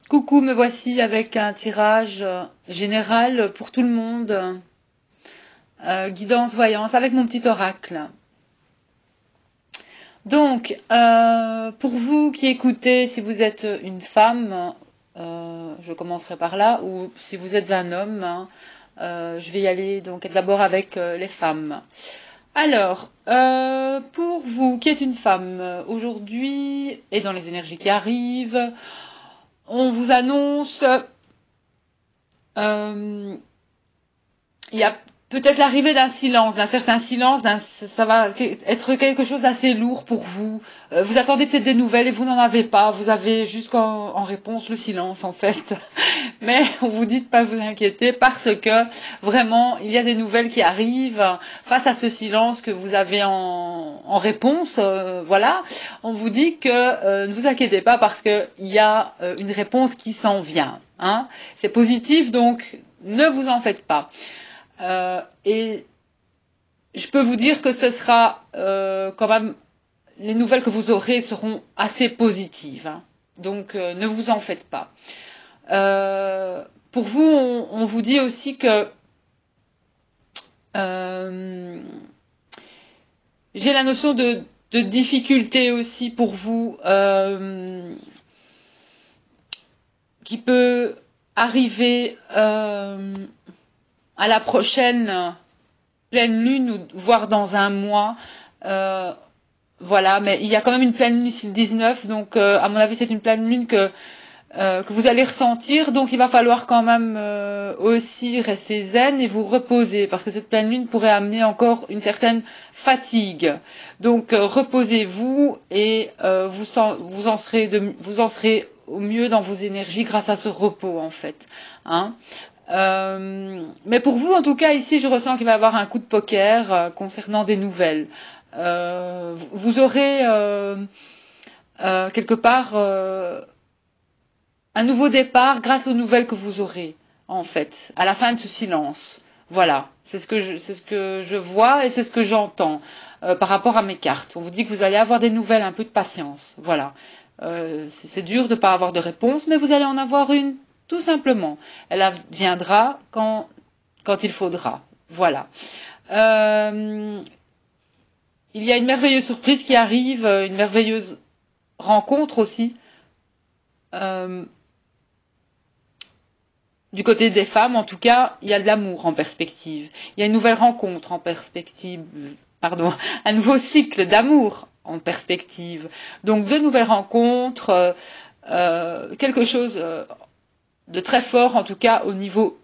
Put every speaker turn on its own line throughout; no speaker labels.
Coucou, me voici avec un tirage général pour tout le monde, guidance, voyance, avec mon petit oracle. Donc, pour vous qui écoutez, si vous êtes une femme, je commencerai par là, ou si vous êtes un homme, je vais y aller donc d'abord avec les femmes. Alors, pour vous qui êtes une femme aujourd'hui et dans les énergies qui arrivent, on vous annonce, il y a peut-être l'arrivée d'un silence, d'un certain silence, ça va être quelque chose d'assez lourd pour vous. Vous attendez peut-être des nouvelles et vous n'en avez pas. Vous avez jusqu'en réponse le silence en fait. Mais on vous dit de pas vous inquiéter parce que vraiment il y a des nouvelles qui arrivent face à ce silence que vous avez en réponse. Voilà, on vous dit que ne vous inquiétez pas parce que il y a une réponse qui s'en vient. Hein. C'est positif donc ne vous en faites pas. Et je peux vous dire que ce sera quand même, les nouvelles que vous aurez seront assez positives. Hein. Donc ne vous en faites pas. Pour vous, on vous dit aussi que j'ai la notion de difficulté aussi pour vous qui peut arriver à la prochaine pleine lune ou voire dans un mois. Voilà, mais il y a quand même une pleine lune ici le 19, donc à mon avis c'est une pleine lune que vous allez ressentir, donc il va falloir quand même aussi rester zen et vous reposer, parce que cette pleine lune pourrait amener encore une certaine fatigue. Donc reposez-vous et vous en serez au mieux dans vos énergies grâce à ce repos en fait. Hein. Mais pour vous, en tout cas, ici, je ressens qu'il va y avoir un coup de poker concernant des nouvelles. Vous aurez quelque part un nouveau départ grâce aux nouvelles que vous aurez, en fait, à la fin de ce silence. Voilà, c'est ce que je vois et c'est ce que j'entends par rapport à mes cartes. On vous dit que vous allez avoir des nouvelles, un peu de patience. Voilà, c'est dur de ne pas avoir de réponse, mais vous allez en avoir une. Tout simplement. Elle viendra quand il faudra. Voilà. Il y a une merveilleuse surprise qui arrive, une merveilleuse rencontre aussi. Du côté des femmes, en tout cas, il y a de l'amour en perspective. Il y a une nouvelle rencontre en perspective. Pardon, un nouveau cycle d'amour en perspective. Donc, de nouvelles rencontres, quelque chose de très fort, en tout cas au niveau,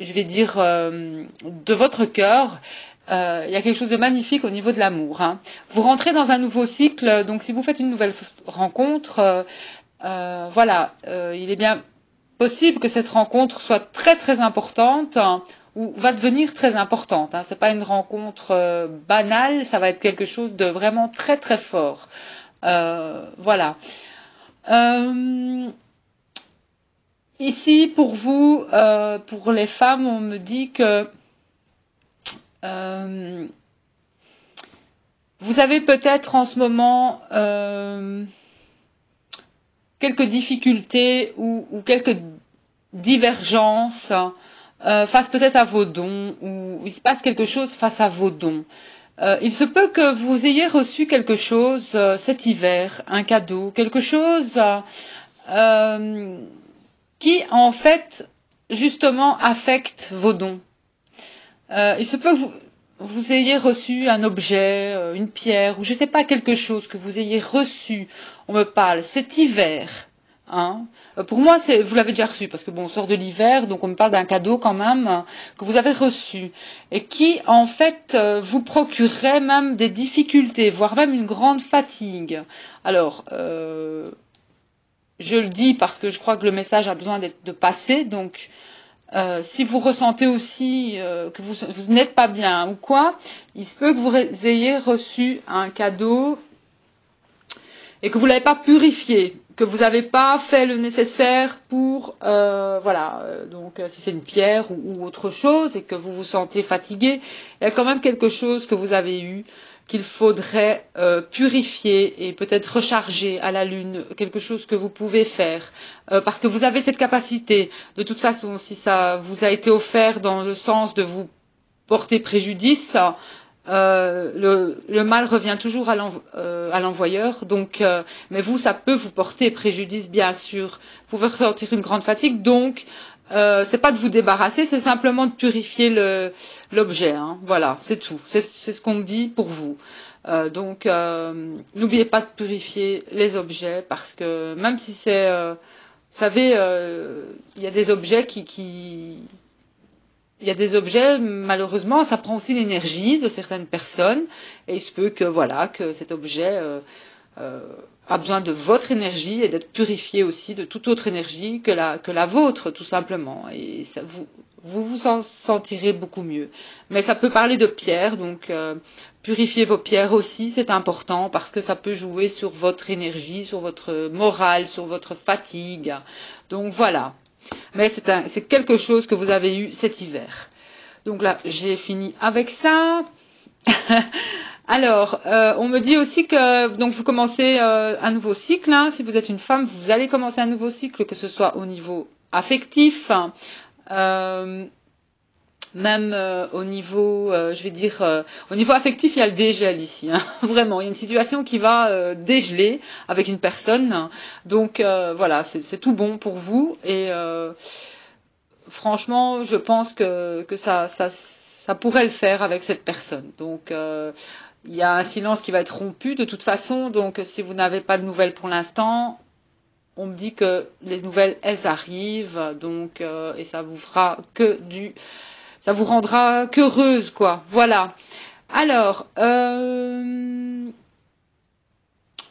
je vais dire, de votre cœur. Il y a quelque chose de magnifique au niveau de l'amour. Hein. Vous rentrez dans un nouveau cycle, donc si vous faites une nouvelle rencontre, voilà, il est bien possible que cette rencontre soit très très importante ou va devenir très importante. Hein. C'est pas une rencontre banale, ça va être quelque chose de vraiment très très fort. Voilà. Ici, pour vous, pour les femmes, on me dit que vous avez peut-être en ce moment quelques difficultés ou quelques divergences face peut-être à vos dons, ou il se passe quelque chose face à vos dons. Il se peut que vous ayez reçu quelque chose cet hiver, un cadeau, quelque chose qui, en fait, justement, affecte vos dons. Il se peut que vous ayez reçu un objet, une pierre, ou je ne sais pas, quelque chose que vous ayez reçu. On me parle cet hiver. Hein. Pour moi, vous l'avez déjà reçu, parce que bon, on sort de l'hiver, donc on me parle d'un cadeau quand même que vous avez reçu, et qui, en fait, vous procurerait même des difficultés, voire même une grande fatigue. Alors, je le dis parce que je crois que le message a besoin de passer, donc si vous ressentez aussi que vous n'êtes pas bien ou quoi, il se peut que vous ayez reçu un cadeau et que vous ne l'avez pas purifié, que vous n'avez pas fait le nécessaire pour, voilà, donc si c'est une pierre ou autre chose et que vous vous sentez fatigué, il y a quand même quelque chose que vous avez eu qu'il faudrait purifier et peut-être recharger à la lune, quelque chose que vous pouvez faire, parce que vous avez cette capacité. De toute façon, si ça vous a été offert dans le sens de vous porter préjudice, le mal revient toujours à l'envoyeur, donc, mais vous, ça peut vous porter préjudice, bien sûr. Vous pouvez ressentir une grande fatigue, donc c'est pas de vous débarrasser, c'est simplement de purifier l'objet. Hein. Voilà, c'est tout. C'est ce qu'on me dit pour vous. Donc, n'oubliez pas de purifier les objets, parce que même si c'est, vous savez, il y a des objets il y a des objets, malheureusement, ça prend aussi l'énergie de certaines personnes, et il se peut que voilà que cet objet a besoin de votre énergie et d'être purifié aussi de toute autre énergie que la vôtre, tout simplement. Et ça, vous en sentirez beaucoup mieux. Mais ça peut parler de pierres, donc purifier vos pierres aussi, c'est important parce que ça peut jouer sur votre énergie, sur votre morale, sur votre fatigue. Donc voilà. Mais c'est quelque chose que vous avez eu cet hiver. Donc là, j'ai fini avec ça. Alors, on me dit aussi que donc vous commencez un nouveau cycle. Hein. Si vous êtes une femme, vous allez commencer un nouveau cycle, que ce soit au niveau affectif, même au niveau, je vais dire, au niveau affectif, il y a le dégel ici. Hein. Vraiment, il y a une situation qui va dégeler avec une personne. Donc voilà, c'est tout bon pour vous. Et franchement, je pense que ça pourrait le faire avec cette personne. Donc il y a un silence qui va être rompu de toute façon. Donc si vous n'avez pas de nouvelles pour l'instant, on me dit que les nouvelles, elles arrivent. Donc et ça vous fera ça vous rendra qu'heureuse, quoi. Voilà. Alors,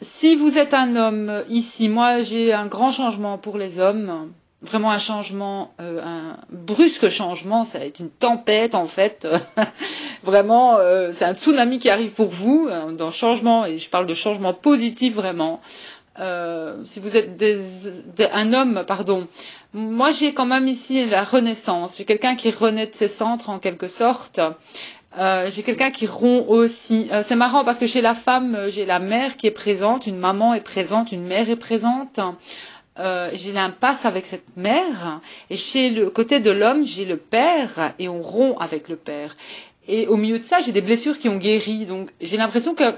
si vous êtes un homme ici, moi j'ai un grand changement pour les hommes. Vraiment un changement, un brusque changement, ça va être une tempête en fait. Vraiment, c'est un tsunami qui arrive pour vous, dans changement, et je parle de changement positif vraiment. Si vous êtes un homme, pardon, moi j'ai quand même ici la renaissance. J'ai quelqu'un qui renaît de ses centres en quelque sorte. J'ai quelqu'un qui rompt aussi. C'est marrant parce que chez la femme, j'ai la mère qui est présente, une maman est présente, une mère est présente. J'ai l'impasse avec cette mère. Et chez le côté de l'homme, j'ai le père et on rompt avec le père. Et au milieu de ça, j'ai des blessures qui ont guéri. Donc j'ai l'impression que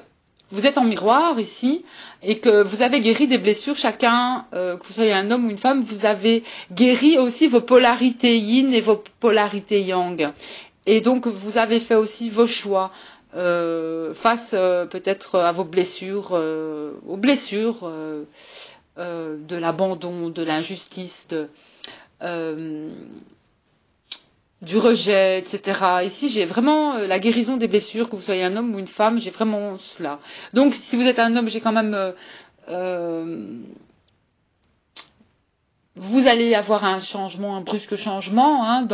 vous êtes en miroir ici et que vous avez guéri des blessures chacun, que vous soyez un homme ou une femme, vous avez guéri aussi vos polarités yin et vos polarités yang. Et donc vous avez fait aussi vos choix face peut-être à vos blessures, aux blessures de l'abandon, de l'injustice, du rejet, etc. Ici, j'ai vraiment la guérison des blessures, que vous soyez un homme ou une femme, j'ai vraiment cela. Donc, si vous êtes un homme, j'ai quand même... vous allez avoir un changement, un brusque changement hein,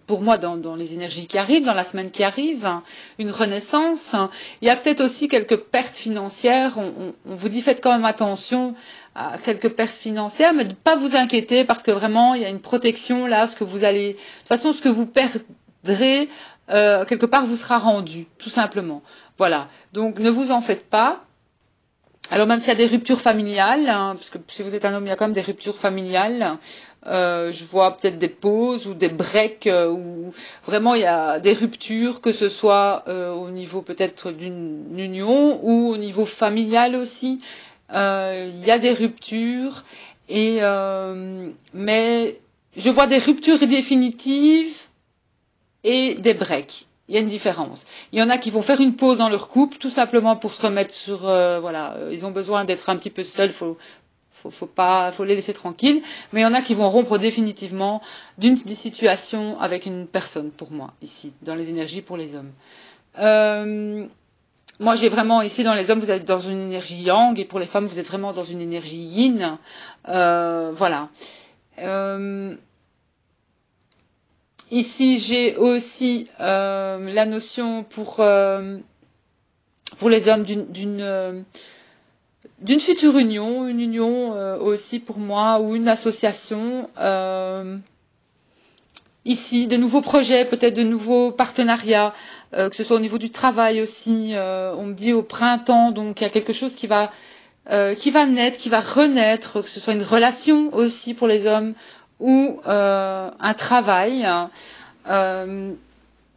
pour moi, dans les énergies qui arrivent, dans la semaine qui arrive, hein, une renaissance. Il y a peut-être aussi quelques pertes financières. On vous dit faites quand même attention à quelques pertes financières, mais de ne pas vous inquiéter parce que vraiment, il y a une protection là. De toute façon, ce que vous perdrez, quelque part, vous sera rendu, tout simplement. Voilà. Donc, ne vous en faites pas. Alors même s'il y a des ruptures familiales, hein, parce que si vous êtes un homme, il y a quand même des ruptures familiales. Je vois peut-être des pauses ou des breaks où vraiment il y a des ruptures, que ce soit au niveau peut-être d'une union ou au niveau familial aussi. Il y a des ruptures, mais je vois des ruptures définitives et des breaks. Il y a une différence. Il y en a qui vont faire une pause dans leur couple, tout simplement pour se remettre sur, voilà, ils ont besoin d'être un petit peu seuls, faut les laisser tranquilles. Mais il y en a qui vont rompre définitivement d'une situation avec une personne, pour moi, ici, dans les énergies pour les hommes. Moi, j'ai vraiment, ici, dans les hommes, vous êtes dans une énergie yang, et pour les femmes, vous êtes vraiment dans une énergie yin. Voilà. Ici, j'ai aussi la notion pour les hommes d'une future union, une union aussi pour moi, ou une association. ici, de nouveaux projets, peut-être de nouveaux partenariats, que ce soit au niveau du travail aussi. On me dit au printemps, donc il y a quelque chose qui va naître, qui va renaître, que ce soit une relation aussi pour les hommes ou un travail.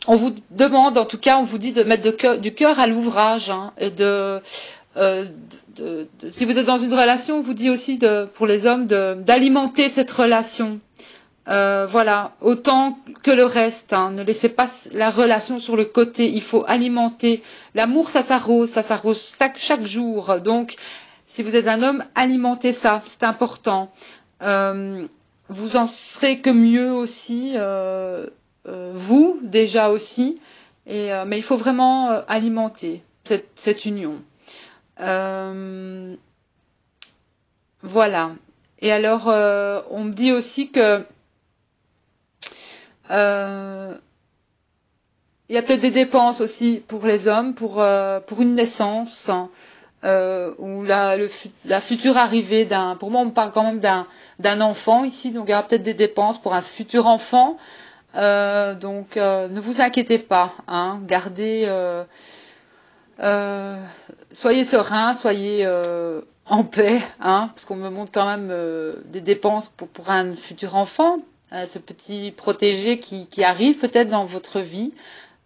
On vous demande, en tout cas, on vous dit de mettre du cœur à l'ouvrage, hein, et si vous êtes dans une relation, on vous dit aussi pour les hommes d'alimenter cette relation. Voilà, autant que le reste, hein. Ne laissez pas la relation sur le côté. Il faut alimenter. L'amour, ça s'arrose chaque jour. Donc, si vous êtes un homme, alimentez ça, c'est important. Vous en serez que mieux aussi, vous déjà aussi. Mais il faut vraiment alimenter cette union. Voilà. Et alors, on me dit aussi que il y a peut-être des dépenses aussi pour les hommes, pour une naissance, ou la future arrivée pour moi on parle quand même d'un enfant ici, donc il y aura peut-être des dépenses pour un futur enfant. Donc ne vous inquiétez pas, hein, soyez serein, soyez en paix, hein, parce qu'on me montre quand même des dépenses pour un futur enfant, ce petit protégé qui arrive peut-être dans votre vie.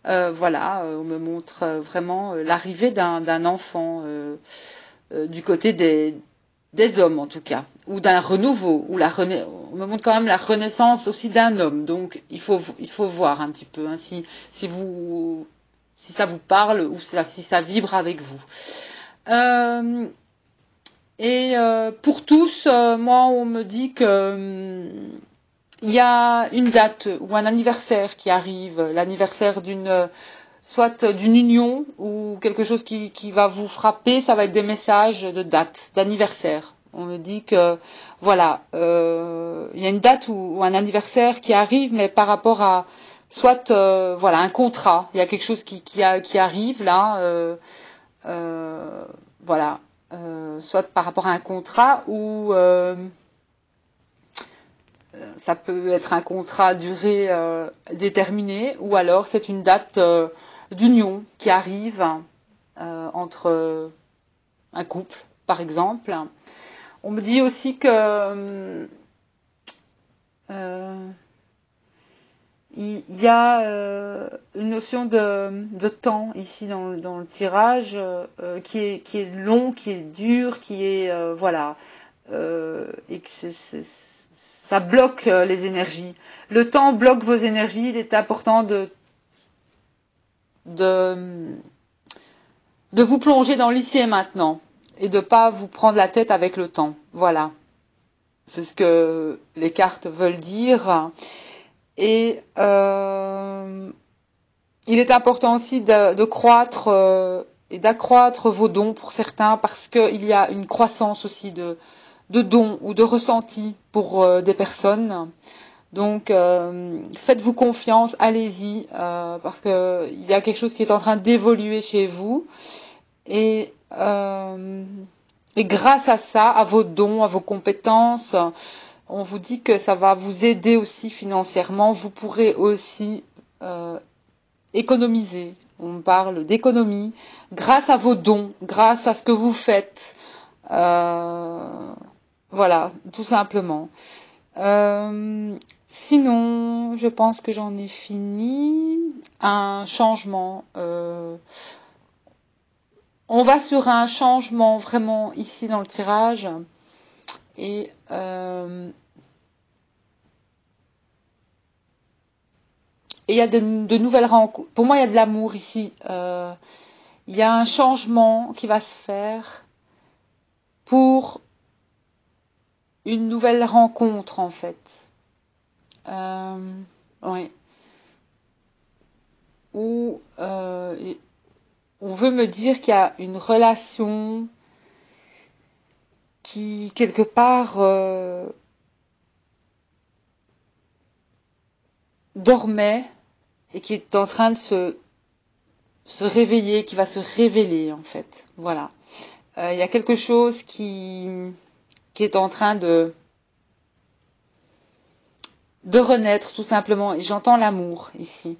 Voilà, on me montre vraiment l'arrivée d'un enfant du côté des hommes en tout cas, ou d'un renouveau, on me montre quand même la renaissance aussi d'un homme. Donc il faut voir un petit peu, hein, si ça vous parle ou si ça vibre avec vous. Pour tous, moi on me dit que il y a une date ou un anniversaire qui arrive, l'anniversaire soit d'une union ou quelque chose qui va vous frapper, ça va être des messages de date, d'anniversaire. On me dit que voilà, il y a une date ou un anniversaire qui arrive, mais par rapport à soit voilà un contrat, il y a quelque chose qui arrive là, voilà, soit par rapport à un contrat ou ça peut être un contrat à durée déterminée, ou alors c'est une date d'union qui arrive entre un couple, par exemple. On me dit aussi que il y a une notion de temps ici dans le tirage qui est long, qui est dur, qui est voilà, et que ça bloque les énergies. Le temps bloque vos énergies. Il est important de vous plonger dans l'ici et maintenant et de pas vous prendre la tête avec le temps. Voilà. C'est ce que les cartes veulent dire. Et il est important aussi de croître et d'accroître vos dons pour certains, parce qu'il y a une croissance aussi de dons ou de ressentis pour des personnes. Donc faites-vous confiance, allez-y, parce que il y a quelque chose qui est en train d'évoluer chez vous, et grâce à ça, à vos dons, à vos compétences, on vous dit que ça va vous aider aussi financièrement. Vous pourrez aussi économiser. On parle d'économie grâce à vos dons, grâce à ce que vous faites. Voilà, tout simplement. Sinon, je pense que j'en ai fini. Un changement. On va sur un changement vraiment ici dans le tirage. Et il y a de nouvelles rencontres. Pour moi, il y a de l'amour ici. Il y a un changement qui va se faire pour une nouvelle rencontre, en fait. Oui. Où on veut me dire qu'il y a une relation qui, quelque part, dormait et qui est en train de se réveiller, qui va se révéler, en fait. Voilà. Il y a quelque chose qui est en train de de renaître tout simplement. Et j'entends l'amour ici.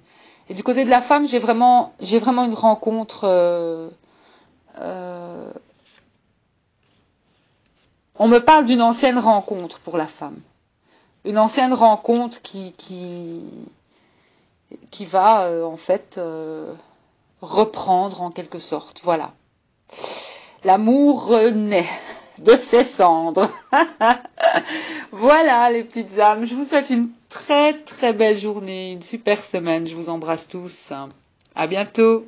Et du côté de la femme, j'ai vraiment une rencontre. Euh, on me parle d'une ancienne rencontre pour la femme. Une ancienne rencontre qui va en fait reprendre en quelque sorte. Voilà. L'amour renaît de ses cendres. Voilà les petites âmes. Je vous souhaite une très très belle journée, une super semaine. Je vous embrasse tous. À bientôt.